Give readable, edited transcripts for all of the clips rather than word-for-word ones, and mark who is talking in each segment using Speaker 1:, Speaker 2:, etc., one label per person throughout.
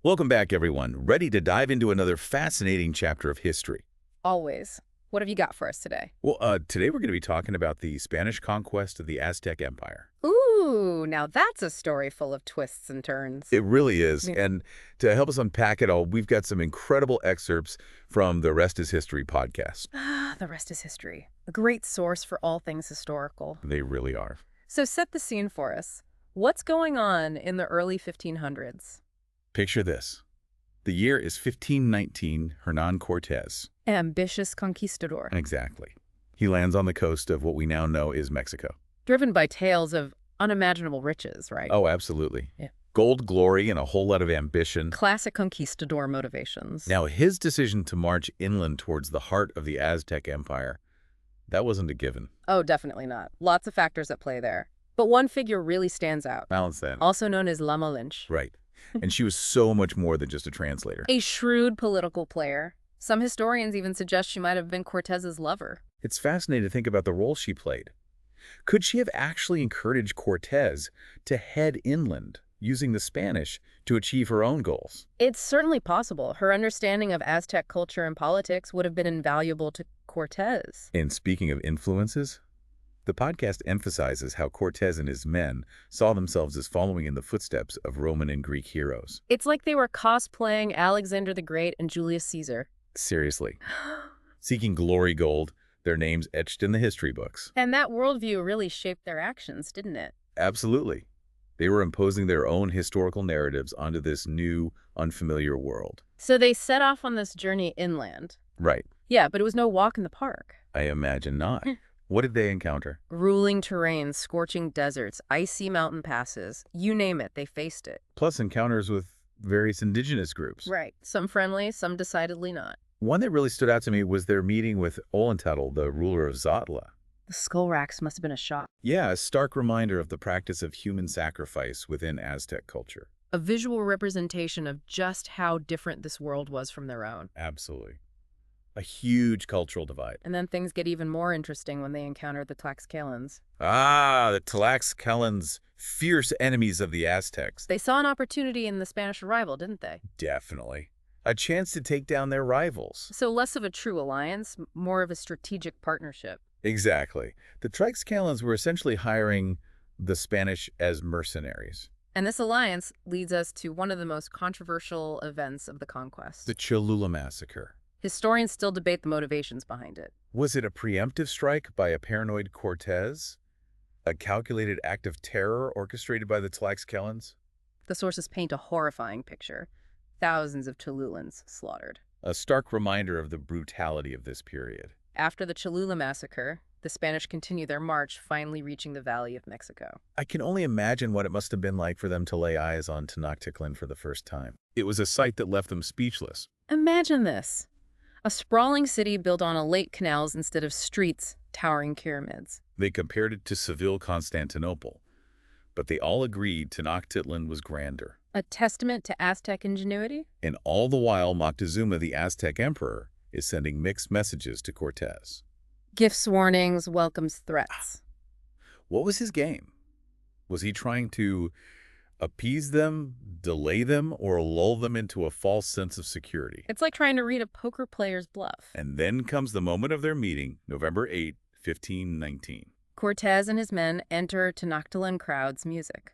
Speaker 1: Welcome back, everyone. Ready to dive into another fascinating chapter of history.
Speaker 2: Always. What have you got for us today?
Speaker 1: Today we're going to be talking about the Spanish conquest of the Aztec Empire.
Speaker 2: Ooh, now that's a story full of twists and turns.
Speaker 1: It really is.
Speaker 2: Yeah.
Speaker 1: And to help us unpack it all, we've got some incredible excerpts from the Rest is History podcast.
Speaker 2: The rest is history. A great source for all things historical.
Speaker 1: They really are.
Speaker 2: So set the scene for us. What's going on in the early 1500s?
Speaker 1: Picture this. The year is 1519, Hernan Cortez.
Speaker 2: Ambitious conquistador.
Speaker 1: Exactly. He lands on the coast of what we now know is Mexico.
Speaker 2: Driven by tales of unimaginable riches, right?
Speaker 1: Oh, absolutely.
Speaker 2: Yeah.
Speaker 1: Gold, glory, and a whole lot of ambition.
Speaker 2: Classic conquistador motivations.
Speaker 1: Now, his decision to march inland towards the heart of the Aztec Empire, that wasn't a given.
Speaker 2: Oh, definitely not. Lots of factors at play there. But one figure really stands out.
Speaker 1: Balance that.
Speaker 2: Also known as Lama Lynch.
Speaker 1: Right. And she was so much more than just a translator.
Speaker 2: A shrewd political player. Some historians even suggest she might have been Cortez's lover.
Speaker 1: It's fascinating to think about the role she played. Could she have actually encouraged Cortez to head inland, using the Spanish to achieve her own goals?
Speaker 2: It's certainly possible. Her understanding of Aztec culture and politics would have been invaluable to Cortez.
Speaker 1: And speaking of influences, the podcast emphasizes how Cortez and his men saw themselves as following in the footsteps of Roman and Greek heroes.
Speaker 2: It's like they were cosplaying Alexander the Great and Julius Caesar.
Speaker 1: Seriously. Seeking glory gold, their names etched in the history books.
Speaker 2: And that worldview really shaped their actions, didn't it?
Speaker 1: Absolutely. They were imposing their own historical narratives onto this new, unfamiliar world.
Speaker 2: So they set off on this journey inland.
Speaker 1: Right.
Speaker 2: Yeah, but it was no walk in the park.
Speaker 1: I imagine not. What did they encounter?
Speaker 2: Grueling terrains, scorching deserts, icy mountain passes. You name it, they faced it.
Speaker 1: Plus encounters with various indigenous groups.
Speaker 2: Right. Some friendly, some decidedly not.
Speaker 1: One that really stood out to me was their meeting with Ollantaytambo, the ruler of Xatla.
Speaker 2: The skull racks must have been a shock.
Speaker 1: Yeah, a stark reminder of the practice of human sacrifice within Aztec culture.
Speaker 2: A visual representation of just how different this world was from their own.
Speaker 1: Absolutely. A huge cultural divide.
Speaker 2: And then things get even more interesting when they encounter the Tlaxcalans.
Speaker 1: The Tlaxcalans, fierce enemies of the Aztecs.
Speaker 2: They saw an opportunity in the Spanish arrival, didn't they?
Speaker 1: Definitely. A chance to take down their rivals.
Speaker 2: So less of a true alliance, more of a strategic partnership.
Speaker 1: Exactly. The Tlaxcalans were essentially hiring the Spanish as mercenaries.
Speaker 2: And this alliance leads us to one of the most controversial events of the conquest.
Speaker 1: The Cholula Massacre.
Speaker 2: Historians still debate the motivations behind it.
Speaker 1: Was it a preemptive strike by a paranoid Cortez? A calculated act of terror orchestrated by the Tlaxcalans?
Speaker 2: The sources paint a horrifying picture. Thousands of Cholulans slaughtered.
Speaker 1: A stark reminder of the brutality of this period.
Speaker 2: After the Cholula massacre, the Spanish continued their march, finally reaching the Valley of Mexico.
Speaker 1: I can only imagine what it must have been like for them to lay eyes on Tenochtitlan for the first time. It was a sight that left them speechless.
Speaker 2: Imagine this. A sprawling city built on a lake canals instead of streets, towering pyramids.
Speaker 1: They compared it to Seville, Constantinople, but they all agreed Tenochtitlan was grander.
Speaker 2: A testament to Aztec ingenuity?
Speaker 1: And all the while, Moctezuma, the Aztec emperor, is sending mixed messages to Cortez.
Speaker 2: Gifts, warnings, welcomes, threats.
Speaker 1: What was his game? Was he trying to appease them, delay them, or lull them into a false sense of security?
Speaker 2: It's like trying to read a poker player's bluff.
Speaker 1: And then comes the moment of their meeting, November 8, 1519.
Speaker 2: Cortez and his men enter Tenochtitlan crowd's music.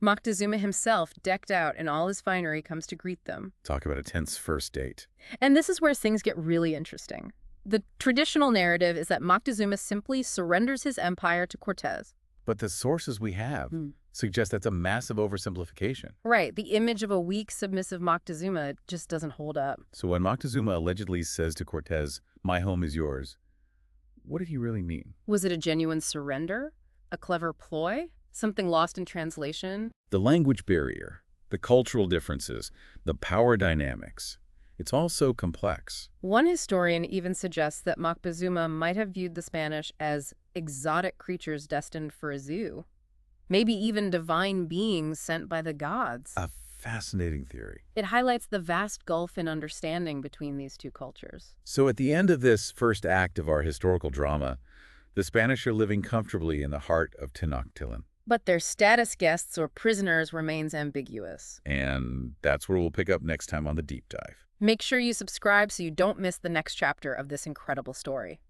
Speaker 2: Moctezuma himself, decked out in all his finery, comes to greet them.
Speaker 1: Talk about a tense first date.
Speaker 2: And this is where things get really interesting. The traditional narrative is that Moctezuma simply surrenders his empire to Cortez.
Speaker 1: But the sources we have suggest that's a massive oversimplification.
Speaker 2: Right, the image of a weak, submissive Moctezuma just doesn't hold up.
Speaker 1: So when Moctezuma allegedly says to Cortez, "My home is yours," what did he really mean?
Speaker 2: Was it a genuine surrender? A clever ploy? Something lost in translation?
Speaker 1: The language barrier, the cultural differences, the power dynamics. It's all so complex.
Speaker 2: One historian even suggests that Moctezuma might have viewed the Spanish as exotic creatures destined for a zoo. Maybe even divine beings sent by the gods.
Speaker 1: A fascinating theory.
Speaker 2: It highlights the vast gulf in understanding between these two cultures.
Speaker 1: So at the end of this first act of our historical drama, the Spanish are living comfortably in the heart of Tenochtitlan.
Speaker 2: But their status guests or prisoners remains ambiguous.
Speaker 1: And that's where we'll pick up next time on the deep dive.
Speaker 2: Make sure you subscribe so you don't miss the next chapter of this incredible story.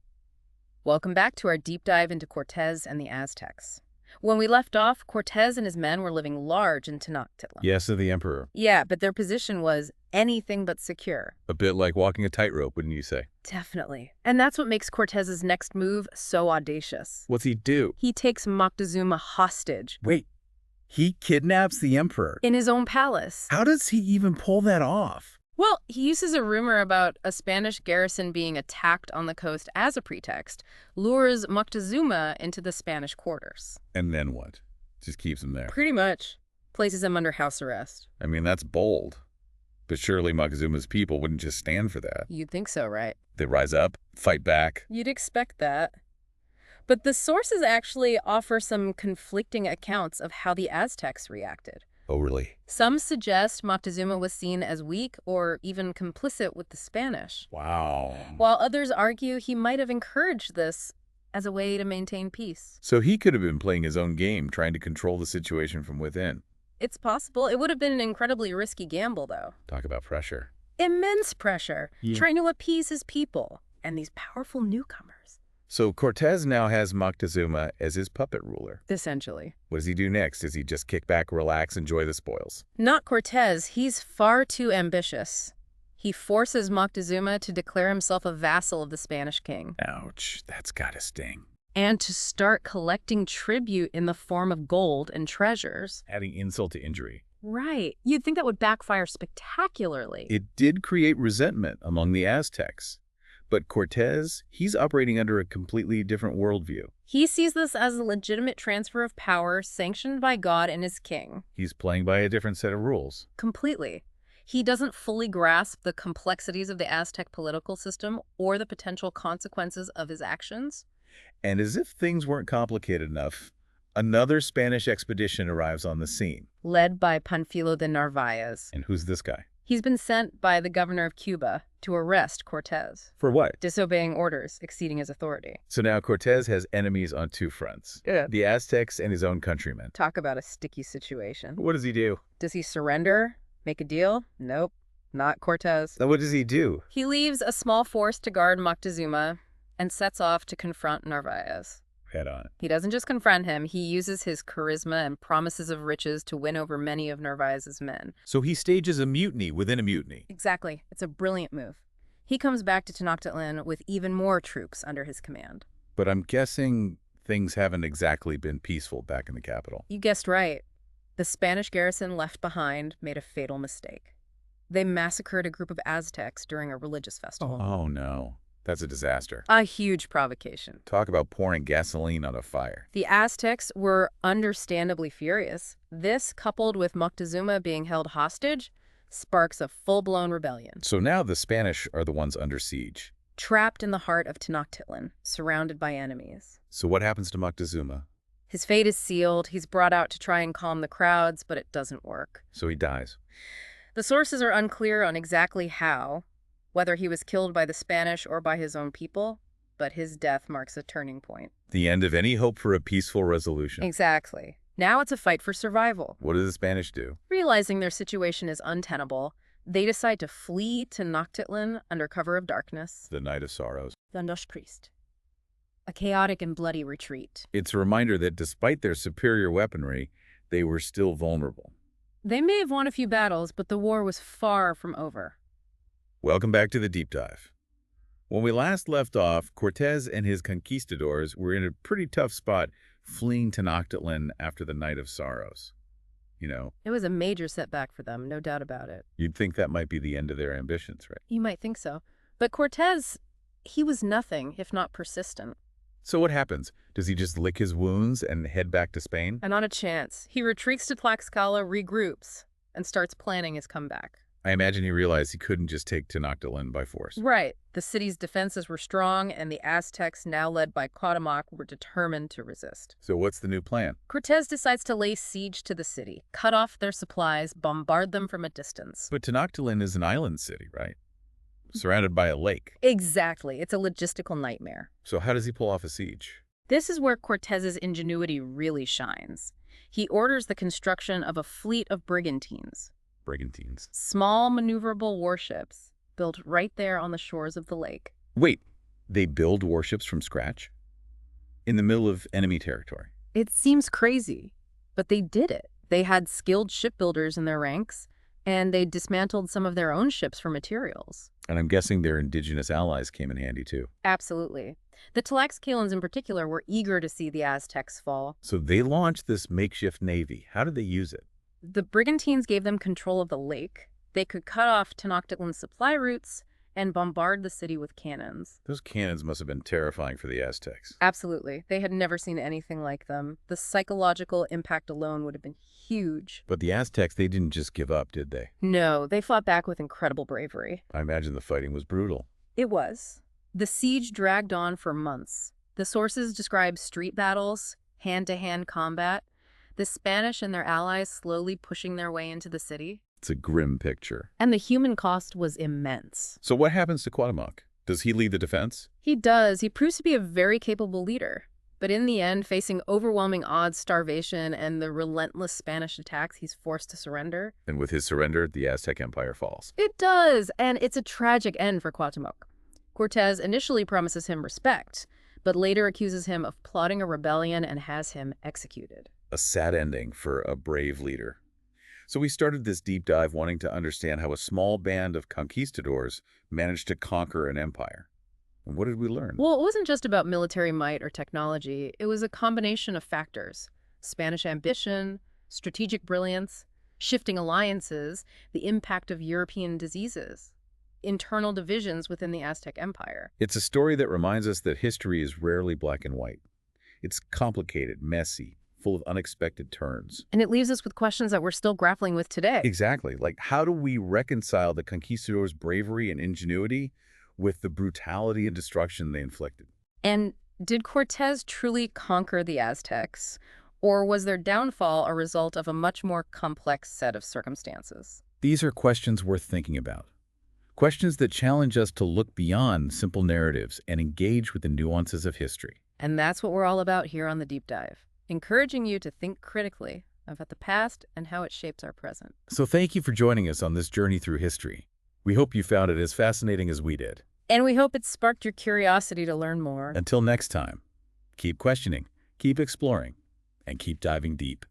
Speaker 2: Welcome back to our deep dive into Cortez and the Aztecs. When we left off, Cortez and his men were living large in Tenochtitlan.
Speaker 1: Yes, of the emperor.
Speaker 2: Yeah, but their position was anything but secure.
Speaker 1: A bit like walking a tightrope, wouldn't you say?
Speaker 2: Definitely. And that's what makes Cortez's next move so audacious.
Speaker 1: What's he do?
Speaker 2: He takes Moctezuma hostage
Speaker 1: Wait, he kidnaps the emperor?
Speaker 2: in his own palace.
Speaker 1: How does he even pull that off?
Speaker 2: Well, he uses a rumor about a Spanish garrison being attacked on the coast as a pretext, lures Moctezuma into the Spanish quarters.
Speaker 1: And then what? Just keeps him there.
Speaker 2: Pretty much. Places him under house arrest.
Speaker 1: I mean, that's bold. But surely Mocuzuma's people wouldn't just stand for that.
Speaker 2: You'd think so, right?
Speaker 1: They rise up, fight back.
Speaker 2: You'd expect that. But the sources actually offer some conflicting accounts of how the Aztecs reacted.
Speaker 1: Oh, really?
Speaker 2: Some suggest Moctezuma was seen as weak or even complicit with the Spanish,
Speaker 1: Wow.
Speaker 2: while others argue he might have encouraged this as a way to maintain peace.
Speaker 1: So he could have been playing his own game, trying to control the situation from within.
Speaker 2: It's possible. It would have been an incredibly risky gamble, though.
Speaker 1: Talk about pressure.
Speaker 2: Immense pressure,
Speaker 1: Yeah.
Speaker 2: trying to appease his people and these powerful newcomers.
Speaker 1: So Cortez now has Moctezuma as his puppet ruler.
Speaker 2: Essentially.
Speaker 1: What does he do next? Does he just kick back, relax, enjoy the spoils?
Speaker 2: Not Cortez. He's far too ambitious. He forces Moctezuma to declare himself a vassal of the Spanish king
Speaker 1: Ouch, that's gotta sting.
Speaker 2: and to start collecting tribute in the form of gold and treasures.
Speaker 1: Adding insult to injury.
Speaker 2: Right. You'd think that would backfire spectacularly.
Speaker 1: It did create resentment among the Aztecs. But Cortez, he's operating under a completely different worldview.
Speaker 2: He sees this as a legitimate transfer of power sanctioned by God and his king.
Speaker 1: He's playing by a different set of rules.
Speaker 2: Completely. He doesn't fully grasp the complexities of the Aztec political system or the potential consequences of his actions.
Speaker 1: And as if things weren't complicated enough, another Spanish expedition arrives on the scene.
Speaker 2: Led by Panfilo de Narvaez.
Speaker 1: And who's this guy?
Speaker 2: He's been sent by the governor of Cuba to arrest Cortez,
Speaker 1: For what?
Speaker 2: disobeying orders, exceeding his authority.
Speaker 1: So now Cortez has enemies on two fronts.
Speaker 2: Yeah.
Speaker 1: The Aztecs and his own countrymen.
Speaker 2: Talk about a sticky situation.
Speaker 1: What does he do?
Speaker 2: Does he surrender? Make a deal? Nope. Not Cortez.
Speaker 1: Then what does he do?
Speaker 2: He leaves a small force to guard Moctezuma and sets off to confront Narvaez.
Speaker 1: Head on.
Speaker 2: He doesn't just confront him, he uses his charisma and promises of riches to win over many of Narvaez's men.
Speaker 1: So he stages a mutiny within a mutiny.
Speaker 2: Exactly. It's a brilliant move. He comes back to Tenochtitlan with even more troops under his command.
Speaker 1: But I'm guessing things haven't exactly been peaceful back in the capital.
Speaker 2: You guessed right. The Spanish garrison left behind made a fatal mistake. They massacred a group of Aztecs during a religious festival.
Speaker 1: Oh no. That's a disaster.
Speaker 2: A huge provocation.
Speaker 1: Talk about pouring gasoline on a fire.
Speaker 2: The Aztecs were understandably furious. This, coupled with Moctezuma being held hostage, sparks a full-blown rebellion.
Speaker 1: So now the Spanish are the ones under siege.
Speaker 2: Trapped in the heart of Tenochtitlan, surrounded by enemies.
Speaker 1: So what happens to Moctezuma?
Speaker 2: His fate is sealed. He's brought out to try and calm the crowds, but it doesn't work.
Speaker 1: So he dies.
Speaker 2: The sources are unclear on exactly how, whether he was killed by the Spanish or by his own people, but his death marks a turning point.
Speaker 1: The end of any hope for a peaceful resolution.
Speaker 2: Exactly. Now it's a fight for survival.
Speaker 1: What do the Spanish do?
Speaker 2: Realizing their situation is untenable, they decide to flee to Tenochtitlan under cover of darkness.
Speaker 1: The Night of Sorrows.
Speaker 2: Thundosh Priest. A chaotic and bloody retreat.
Speaker 1: It's a reminder that despite their superior weaponry, they were still vulnerable.
Speaker 2: They may have won a few battles, but the war was far from over.
Speaker 1: Welcome back to the Deep Dive. When we last left off, Cortez and his conquistadors were in a pretty tough spot fleeing Tenochtitlan after the Night of Sorrows. You know,
Speaker 2: It was a major setback for them, no doubt about it.
Speaker 1: you'd think that might be the end of their ambitions, right?
Speaker 2: You might think so. But Cortez, he was nothing if not persistent.
Speaker 1: So what happens? Does he just lick his wounds and head back to Spain?
Speaker 2: And on a chance, he retreats to Tlaxcala, regroups, and starts planning his comeback.
Speaker 1: I imagine he realized he couldn't just take Tenochtitlan by force.
Speaker 2: Right. The city's defenses were strong, and the Aztecs, now led by Cuauhtémoc, were determined to resist.
Speaker 1: So what's the new plan?
Speaker 2: Cortez decides to lay siege to the city, cut off their supplies, bombard them from a distance.
Speaker 1: But Tenochtitlan is an island city, right? Surrounded by a lake.
Speaker 2: Exactly. It's a logistical nightmare.
Speaker 1: So how does he pull off a siege?
Speaker 2: This is where Cortez's ingenuity really shines. He orders the construction of a fleet of brigantines,
Speaker 1: Brigantines.
Speaker 2: small maneuverable warships built right there on the shores of the lake.
Speaker 1: Wait, they build warships from scratch? In the middle of enemy territory?
Speaker 2: It seems crazy, but they did it. They had skilled shipbuilders in their ranks, and they dismantled some of their own ships for materials.
Speaker 1: And I'm guessing their indigenous allies came in handy too.
Speaker 2: Absolutely. The Tlaxcalans in particular were eager to see the Aztecs fall.
Speaker 1: So they launched this makeshift navy. How did they use it?
Speaker 2: The brigantines gave them control of the lake. They could cut off Tenochtitlan's supply routes and bombard the city with cannons.
Speaker 1: Those cannons must have been terrifying for the Aztecs.
Speaker 2: Absolutely. They had never seen anything like them. The psychological impact alone would have been huge.
Speaker 1: But the Aztecs, they didn't just give up, did they?
Speaker 2: No, they fought back with incredible bravery.
Speaker 1: I imagine the fighting was brutal.
Speaker 2: It was. The siege dragged on for months. The sources describe street battles, hand-to-hand combat, the Spanish and their allies slowly pushing their way into the city.
Speaker 1: It's a grim picture.
Speaker 2: And the human cost was immense.
Speaker 1: So what happens to Cuauhtémoc? Does he lead the defense?
Speaker 2: He does. He proves to be a very capable leader. But in the end, facing overwhelming odds, starvation, and the relentless Spanish attacks, he's forced to surrender.
Speaker 1: And with his surrender, the Aztec Empire falls.
Speaker 2: It does, and it's a tragic end for Cuauhtémoc. Cortez initially promises him respect, but later accuses him of plotting a rebellion and has him executed.
Speaker 1: A sad ending for a brave leader. So we started this deep dive wanting to understand how a small band of conquistadors managed to conquer an empire. And what did we learn?
Speaker 2: Well, it wasn't just about military might or technology. It was a combination of factors: Spanish ambition, strategic brilliance, shifting alliances, the impact of European diseases, internal divisions within the Aztec Empire.
Speaker 1: It's a story that reminds us that history is rarely black and white. It's complicated, messy, full of unexpected turns.
Speaker 2: And it leaves us with questions that we're still grappling with today.
Speaker 1: Exactly. Like, how do we reconcile the conquistadors' bravery and ingenuity with the brutality and destruction they inflicted?
Speaker 2: And did Cortez truly conquer the Aztecs, or was their downfall a result of a much more complex set of circumstances?
Speaker 1: These are questions worth thinking about. Questions that challenge us to look beyond simple narratives and engage with the nuances of history.
Speaker 2: And that's what we're all about here on The Deep Dive, encouraging you to think critically about the past and how it shapes our present.
Speaker 1: So thank you for joining us on this journey through history. We hope you found it as fascinating as we did.
Speaker 2: And we hope it sparked your curiosity to learn more.
Speaker 1: Until next time, keep questioning, keep exploring, and keep diving deep.